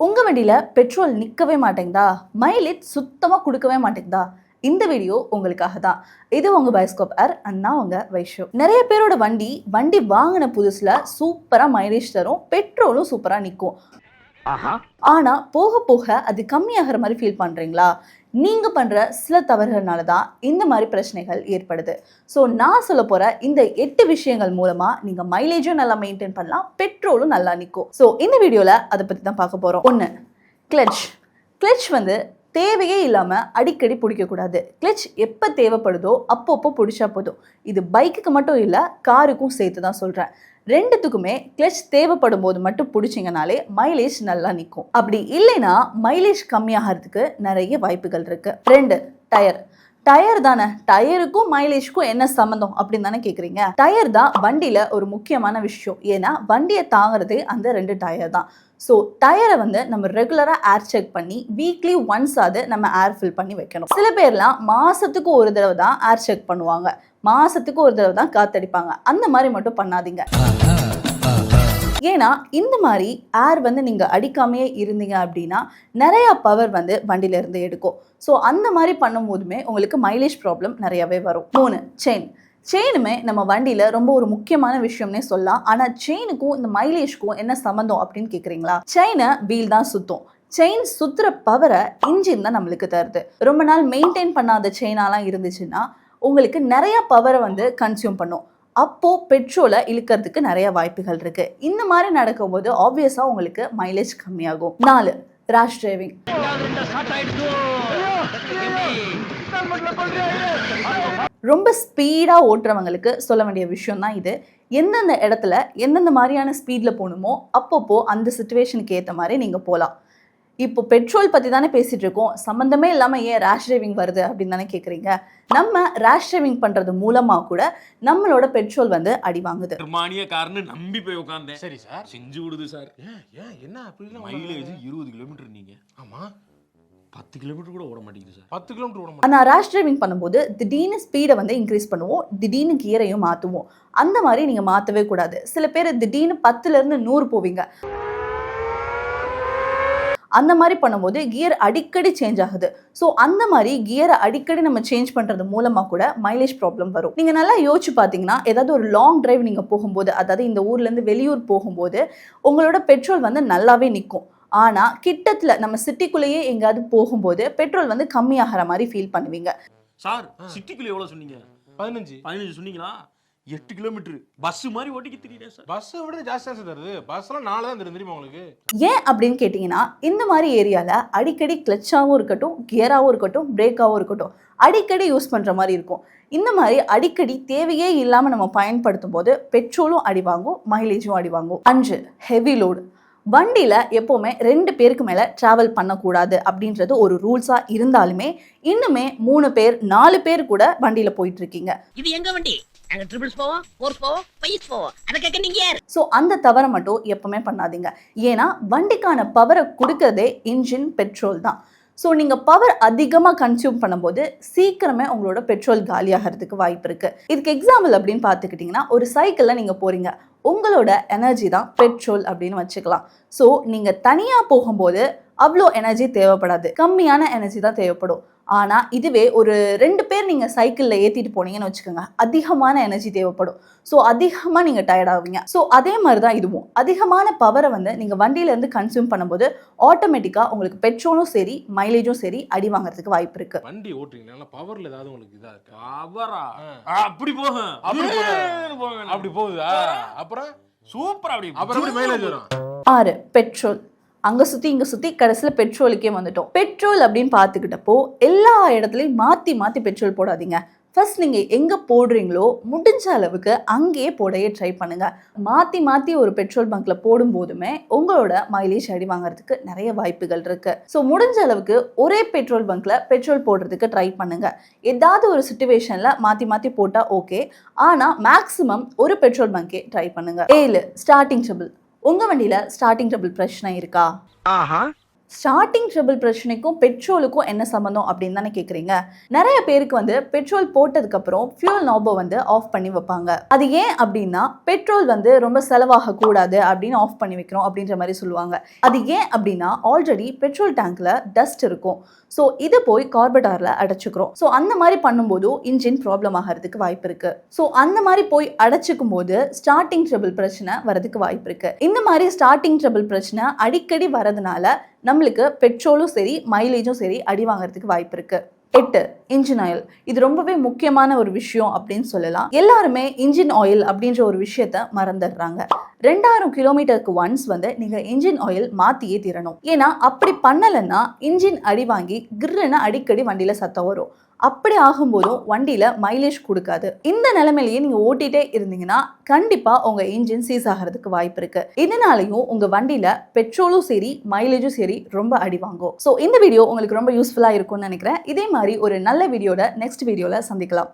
உங்க வண்டியில பெட்ரோல் நிக்கவே மாட்டேங்குதா, மைலேஜ் சுத்தமா கொடுக்கவே மாட்டேங்குதா? இந்த வீடியோ உங்களுக்காக தான். இது உங்க பயோஸ்கோப் ஏர் அண்ட் நான் உங்க வைஷு. நிறைய பேரோட வண்டி வாங்கின புதுசுல சூப்பரா மைலேஜ் தரும், பெட்ரோலும் சூப்பரா நிற்கும். ஆனா போக போக அது கம்மியாகிற மாதிரி ஃபீல் பண்றீங்களா? நீங்க பண்ற சில தவறுகள்னால தான் இந்த மாதிரி பிரச்சனைகள் ஏற்படுது. ஸோ நான் சொல்ல போற இந்த 8 விஷயங்கள் மூலமா நீங்க மைலேஜும் நல்லா மெயின்டைன் பண்ணலாம், பெட்ரோலும் நல்லா நிற்கும். ஸோ இந்த வீடியோல அதை பத்தி தான் பார்க்க போறோம். 1, கிளட்ச் வந்து தேவையே இல்லாமல் அடிக்கடி பிடிக்கக்கூடாது. கிளட்ச் எப்போ தேவைப்படுதோ அப்பப்போ பிடிச்சா போதும். இது பைக்குக்கு மட்டும் இல்லை, காருக்கும் சேர்த்து தான் சொல்கிறேன். ரெண்டுத்துக்குமே கிளட்ச் தேவைப்படும் போது மட்டும் பிடிச்சிங்கனாலே மைலேஜ் நல்லா நிற்கும். அப்படி இல்லைன்னா மைலேஜ் கம்மியாகிறதுக்கு நிறைய வாய்ப்புகள் இருக்குது. 2, டயர் தானே, டயருக்கும் மைலேஜ்க்கும் என்ன சம்மந்தம் அப்படின்னு தானே கேட்குறீங்க. டயர் தான் வண்டியில் ஒரு முக்கியமான விஷயம். ஏன்னா வண்டியை தாங்கிறதே அந்த 2 டயர் தான். ஸோ டயரை வந்து நம்ம ரெகுலராக ஏர் செக் பண்ணி வீக்லி ஒன்ஸ் அது நம்ம ஏர் ஃபில் பண்ணி வைக்கணும். சில பேர்லாம் மாதத்துக்கு ஒரு தடவை தான் ஏர் செக் பண்ணுவாங்க, மாதத்துக்கு ஒரு தடவை தான் காத்தடிப்பாங்க. அந்த மாதிரி மட்டும் பண்ணாதீங்க. ஏன்னா இந்த மாதிரி ஏர் வந்து நீங்கள் அடிக்காமையே இருந்தீங்க அப்படின்னா நிறையா பவர் வந்து வண்டியிலேருந்து எடுக்கும். ஸோ அந்த மாதிரி பண்ணும் போதுமே உங்களுக்கு மைலேஜ் ப்ராப்ளம் நிறையவே வரும். 3, செயினுமே நம்ம வண்டியில் ரொம்ப ஒரு முக்கியமான விஷயம்னே சொல்லலாம். ஆனால் செயினுக்கும் இந்த மைலேஜ்க்கும் என்ன சம்மந்தம் அப்படின்னு கேட்குறீங்களா? செயினை வீல் தான் சுற்றும். செயின் சுற்றுற பவரை இன்ஜின் தான் நம்மளுக்கு தருது. ரொம்ப நாள் மெயின்டைன் பண்ணாத செயினாலாம் இருந்துச்சுன்னா உங்களுக்கு நிறைய பவரை வந்து கன்சியூம் பண்ணும். அப்போ பெட்ரோலை இழுக்கிறதுக்கு நிறைய வாய்ப்புகள் இருக்கு. இந்த மாதிரி நடக்கும்போது ஆப்வியஸா உங்களுக்கு மைலேஜ் கம்மியாகும். 4, ரேஷ் டிரைவிங். ரொம்ப ஸ்பீடா ஓட்டுறவங்களுக்கு சொல்ல வேண்டிய விஷயம் தான் இது. எந்தெந்த இடத்துல எந்தெந்த மாதிரியான ஸ்பீட்ல போகணுமோ அப்பப்போ அந்த சிச்சுவேஷனுக்கு ஏற்ற மாதிரி நீங்க போகலாம். இப்போ பெட்ரோல் பற்றி தானே பேசிகிட்டு இருக்கோம், சம்மந்தமே இல்லாமல் ஏன் ரேஷ் டிரைவிங் வருது அப்படின்னு தானே கேட்குறீங்க. நம்ம ரேஷ் டிரைவிங் பண்ணுறது மூலமாக கூட நம்மளோட பெட்ரோல் வந்து அடி வாங்குது. ஜெர்மானியக்காரன்னு நம்பி போய் உட்காந்தேன். சரி சார், செஞ்சு விடுது சார். என்ன அப்படிலாம் மைலேஜ் 20 கிலோமீட்டர் நீங்க. ஆமாம், 10 கிலோமீட்டர் கூட ஓட மாட்டேங்குது சார். 10 கிலோமீட்டர் ஓட மாட்டேங்குது. ஆனால் ரேஷ் டிரைவிங் பண்ணும்போது திடீர்னு ஸ்பீடை வந்து இன்க்ரீஸ் பண்ணுவோம், திடீர்னு கியரையும் மாற்றுவோம். அந்த மாதிரி நீங்கள் மாற்றவே கூடாது. சில பேர் திடீர்னு 10லேருந்து 100 போவீங்க. அந்த மாதிரி பண்ணும்போது கியர் அடிக்கடி சேஞ்ச் ஆகுது. ஸோ அந்த மாதிரி கியரை அடிக்கடி நம்ம சேஞ்ச் பண்ணுறது மூலமாக கூட மைலேஜ் ப்ராப்ளம் வரும். நீங்கள் நல்லா யோசிச்சு பார்த்தீங்கன்னா, ஏதாவது ஒரு லாங் டிரைவ் நீங்கள் போகும்போது, அதாவது இந்த ஊர்லேருந்து வெளியூர் போகும்போது உங்களோட பெட்ரோல் வந்து நல்லாவே நிற்கும். ஆனால் கிட்டத்தில் நம்ம சிட்டிக்குள்ளேயே எங்கேயாவது போகும்போது பெட்ரோல் வந்து கம்மியாகிற மாதிரி ஃபீல் பண்ணுவீங்க. சார் சிட்டிக்குள்ளே எவ்வளோ சொன்னீங்க? 15 சொன்னீங்களா? 8 கிலோமீட்டர் பஸ் மாதிரி ஓட்டிக்கு தெரியுதே சார். பஸ்ஸை விட ஜாஸ்தியாக சார் தருது. பஸ்ஸெல்லாம் 4 தான் தெரியுமா உங்களுக்கு? ஏன் அப்படின்னு கேட்டிங்கன்னா, இந்த மாதிரி ஏரியாவில் அடிக்கடி கிளச்சாகவும் இருக்கட்டும், கியராகவும் இருக்கட்டும், பிரேக்காகவும் இருக்கட்டும், அடிக்கடி யூஸ் பண்ணுற மாதிரி இருக்கும். இந்த மாதிரி அடிக்கடி தேவையே இல்லாமல் நம்ம பயன்படுத்தும் போது பெட்ரோலும் அடி வாங்கும், மைலேஜும் அடி வாங்கும். 5, ஹெவி லோடு. வண்டியில் எப்போவுமே 2 பேருக்கு மேலே ட்ராவல் பண்ணக்கூடாது அப்படின்றது ஒரு ரூல்ஸாக இருந்தாலுமே இன்னுமே 3 பேர் 4 பேர் கூட வண்டியில் போயிட்டு இருக்கீங்க. இது எங்க வண்டி? அங்க ட்ரிபிள்ஸ் போவோம், ஃபோர்ஸ் போவோம், ஃபைவ்ஸ் போவோம். அத கேக்க நீங்க யார்? ஸோ அந்த தவறை மட்டும் எப்பவுமே பண்ணாதீங்க. ஏன்னா வண்டிக்கான பவரை கொடுக்கறதே இன்ஜின், பெட்ரோல் தான். ஸோ நீங்கள் பவர் அதிகமாக கன்சியூம் பண்ணும்போது சீக்கிரமே உங்களோட பெட்ரோல் காலியாகிறதுக்கு வாய்ப்பு இருக்குது. இதுக்கு எக்ஸாம்பிள் அப்படின்னு பார்த்துக்கிட்டிங்கன்னா, ஒரு சைக்கிளில் நீங்கள் போகிறீங்க, உங்களோட எனர்ஜி தான் பெட்ரோல் அப்படின்னு வச்சுக்கலாம். ஸோ நீங்கள் தனியாக போகும்போது அவ்வளோ எனர்ஜி தேவைப்படாது, கம்மியான எனர்ஜி தான் தேவைப்படும். ஆனால் இதுவே ஒரு 2 பேர் நீங்கள் சைக்கிளில் ஏற்றிட்டு போனீங்கன்னு வச்சுக்கோங்க, அதிகமான எனர்ஜி தேவைப்படும். ஸோ அதிகமாக நீங்கள் டயர்ட் ஆவீங்க. ஸோ அதே மாதிரி தான் இதுவும். அதிகமான பவரை வந்து நீங்கள் வண்டியிலேருந்து கன்சியூம் பண்ணும்போது ஆட்டோமேட்டிக்காக உங்களுக்கு பெட்ரோலும் சரி மைலேஜும் சரி அடி வாங்குறதுக்கு வாய்ப்பு இருக்கு. வண்டி ஓட்டுறீங்களா, பவரில் ஏதாவது உங்களுக்கு இதாக இருக்கா? பவரா? அப்படி போகும், அப்படி போகுதா? அப்புறம் சூப்பர். அப்புறம் மைலேஜ் வரும். 6, பெட்ரோல். அங்கே சுற்றி இங்கே சுற்றி கடைசியில் பெட்ரோலுக்கே வந்துட்டோம். பெட்ரோல் அப்படின்னு பார்த்துக்கிட்டப்போ எல்லா இடத்துலையும் மாற்றி மாற்றி பெட்ரோல் போடாதீங்க. ஃபர்ஸ்ட் நீங்கள் எங்கே போடுறீங்களோ முடிஞ்ச அளவுக்கு அங்கேயே போடையே ட்ரை பண்ணுங்கள். மாற்றி மாற்றி ஒரு பெட்ரோல் பங்க்கில் போடும்போதுமே உங்களோட மைலேஜ் அடி வாங்குறதுக்கு நிறைய வாய்ப்புகள் இருக்குது. ஸோ முடிஞ்ச அளவுக்கு ஒரே பெட்ரோல் பங்க்கில் பெட்ரோல் போடுறதுக்கு ட்ரை பண்ணுங்கள். ஏதாவது ஒரு சுச்சுவேஷனில் மாற்றி மாற்றி போட்டால் ஓகே, ஆனால் மேக்ஸிமம் ஒரு பெட்ரோல் பங்கே ட்ரை பண்ணுங்கள். 7, ஸ்டார்டிங் ட்ரபிள். உங்கள் வண்டியில் ஸ்டார்டிங் ட்ரபிள் பிரச்சனை இருக்கா? ஸ்டார்டிங் ட்ரபிள் பிரச்சனைக்கும் பெட்ரோலுக்கும் என்ன சம்மந்தம் அப்படின்னு தானே கேட்குறீங்க. நிறைய பேருக்கு வந்து பெட்ரோல் போட்டதுக்கப்புறம் ஃபியூல் நாபை வந்து ஆஃப் பண்ணி வைப்பாங்க. அது ஏன் அப்படின்னா பெட்ரோல் வந்து ரொம்ப செலவாக கூடாது அப்படின்னு ஆஃப் பண்ணி வைக்கிறோம் அப்படின்ற மாதிரி சொல்லுவாங்க. அது ஏன் அப்படின்னா ஆல்ரெடி பெட்ரோல் டேங்க்ல டஸ்ட் இருக்கும். ஸோ இது போய் கார்பரேட்டர்ல அடைச்சிக்கிறோம். ஸோ அந்த மாதிரி பண்ணும்போது இன்ஜின் ப்ராப்ளம் ஆகிறதுக்கு வாய்ப்பு இருக்கு. ஸோ அந்த மாதிரி போய் அடைச்சிக்கும் போது ஸ்டார்டிங் ட்ரபிள் பிரச்சனை வரதுக்கு வாய்ப்பு இருக்கு. இந்த மாதிரி ஸ்டார்டிங் ட்ரபிள் பிரச்சனை அடிக்கடி வரதுனால நம்மளுக்கு பெட்ரோலும் சரி மைலேஜும் சரி அடி வாங்குறதுக்கு வாய்ப்பு இருக்கு. 8 இன்ஜின் ஆயில். இது ரொம்பவே முக்கியமான ஒரு விஷயம் அப்படின்னு சொல்லலாம். எல்லாருமே இன்ஜின் ஆயில் அப்படின்ற ஒரு விஷயத்த மறந்துடுறாங்க. 2000 கிலோமீட்டருக்கு ஒன்ஸ் வந்து நீங்க இன்ஜின் ஆயில் மாத்தியே தீரணும். ஏன்னா அப்படி பண்ணலைன்னா இன்ஜின் அடி வாங்கி கிர்ன்னு அடிக்கடி வண்டியில சத்தம் வரும். அப்படி ஆகும்போதும் வண்டியில மைலேஜ் கொடுக்காது. இந்த நிலைமையிலேயே நீங்க ஓட்டிட்டே இருந்தீங்கன்னா கண்டிப்பா உங்க இன்ஜின் சீஸ் ஆகிறதுக்கு வாய்ப்பு இருக்கு. இதனாலையும் உங்க வண்டியில பெட்ரோலும் சரி மைலேஜும் சரி ரொம்ப அடி வாங்கும். ஸோ இந்த வீடியோ உங்களுக்கு ரொம்ப யூஸ்ஃபுல்லா இருக்கும்னு நினைக்கிறேன். இதே மாதிரி ஒரு நல்ல வீடியோட நெக்ஸ்ட் வீடியோல சந்திக்கலாம்.